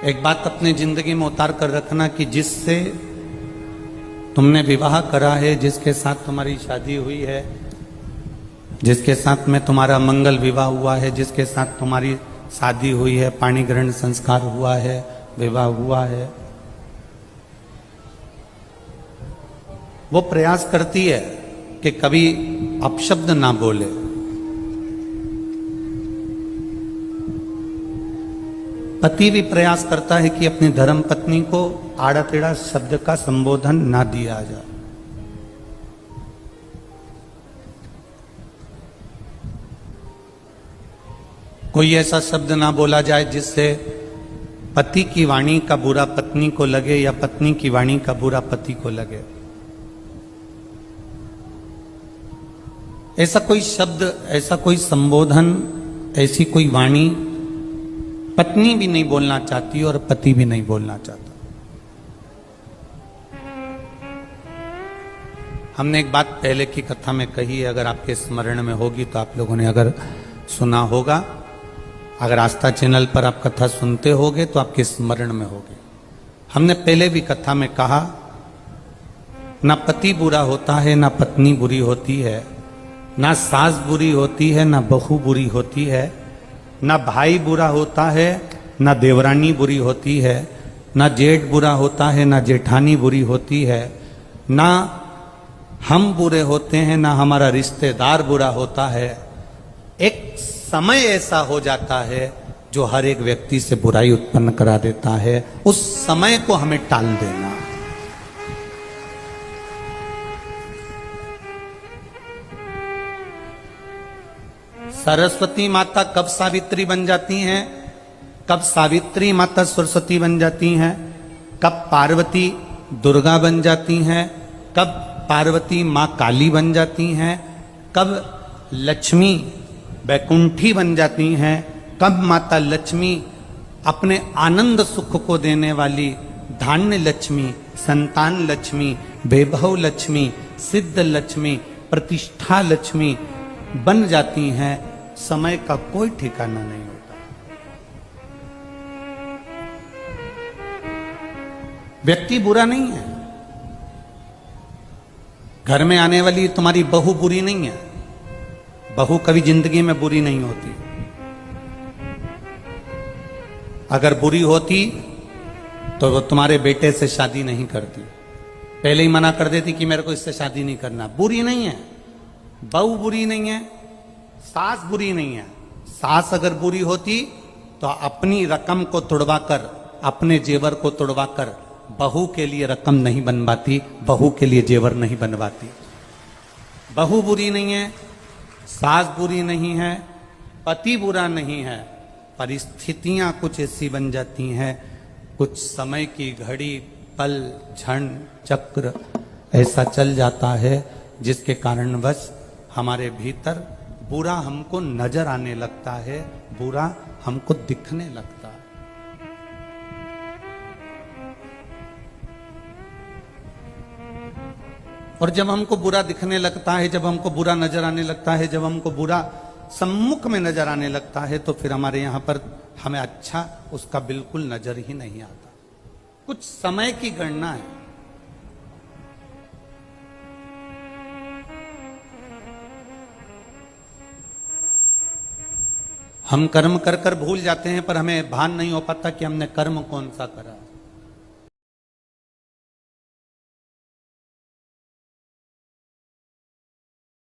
एक बात अपनी जिंदगी में उतार कर रखना कि जिससे तुमने विवाह करा है, जिसके साथ तुम्हारी शादी हुई है, जिसके साथ में तुम्हारा मंगल विवाह हुआ है, जिसके साथ तुम्हारी शादी हुई है, पाणी ग्रहण संस्कार हुआ है, विवाह हुआ है, वो प्रयास करती है कि कभी अपशब्द ना बोले। पति भी प्रयास करता है कि अपनी धर्म पत्नी को आड़ा टेढ़ा शब्द का संबोधन ना दिया जाए। कोई ऐसा शब्द ना बोला जाए जिससे पति की वाणी का बुरा पत्नी को लगे या पत्नी की वाणी का बुरा पति को लगे। ऐसा कोई शब्द, ऐसा कोई संबोधन, ऐसी कोई वाणी पत्नी भी नहीं बोलना चाहती और पति भी नहीं बोलना चाहता। हमने एक बात पहले की कथा में कही है, अगर आपके स्मरण में होगी तो आप लोगों ने अगर सुना होगा, अगर आस्था चैनल पर आप कथा सुनते होगे तो आपके स्मरण में होगी। हमने पहले भी कथा में कहा, ना पति बुरा होता है, ना पत्नी बुरी होती है, ना सास बुरी होती है, ना बहू बुरी होती है, ना भाई बुरा होता है, ना देवरानी बुरी होती है, ना जेठ बुरा होता है, ना जेठानी बुरी होती है, ना हम बुरे होते हैं, ना हमारा रिश्तेदार बुरा होता है। एक समय ऐसा हो जाता है जो हर एक व्यक्ति से बुराई उत्पन्न करा देता है। उस समय को हमें टाल देना। सरस्वती माता कब सावित्री बन जाती हैं, कब सावित्री माता सरस्वती बन जाती हैं, कब पार्वती दुर्गा बन जाती हैं, कब पार्वती माँ काली बन जाती हैं, कब लक्ष्मी वैकुंठी बन जाती हैं, कब माता लक्ष्मी अपने आनंद सुख को देने वाली धान्य लक्ष्मी, संतान लक्ष्मी, वैभव लक्ष्मी, सिद्ध लक्ष्मी, प्रतिष्ठा लक्ष्मी बन जाती हैं। समय का कोई ठिकाना नहीं होता। व्यक्ति बुरा नहीं है, घर में आने वाली तुम्हारी बहू बुरी नहीं है। बहू कभी जिंदगी में बुरी नहीं होती। अगर बुरी होती तो वो तुम्हारे बेटे से शादी नहीं करती, पहले ही मना कर देती कि मेरे को इससे शादी नहीं करना। बुरी नहीं है, बहू बुरी नहीं है, सास बुरी नहीं है। सास अगर बुरी होती तो अपनी रकम को तुड़वाकर, अपने जेवर को तुड़वाकर बहू के लिए रकम नहीं बनवाती, बहू के लिए जेवर नहीं बनवाती। बहू बुरी नहीं है, सास बुरी नहीं है, पति बुरा नहीं है। परिस्थितियां कुछ ऐसी बन जाती हैं, कुछ समय की घड़ी, पल, क्षण, चक्र ऐसा चल जाता है जिसके कारणवश हमारे भीतर बुरा हमको नजर आने लगता है, बुरा हमको दिखने लगता है। और जब हमको बुरा दिखने लगता है, जब हमको बुरा नजर आने लगता है, जब हमको बुरा सम्मुख में नजर आने लगता है, तो फिर हमारे यहां पर हमें अच्छा उसका बिल्कुल नजर ही नहीं आता। कुछ समय की गणना है। हम कर्म कर कर भूल जाते हैं, पर हमें भान नहीं हो पाता कि हमने कर्म कौन सा करा।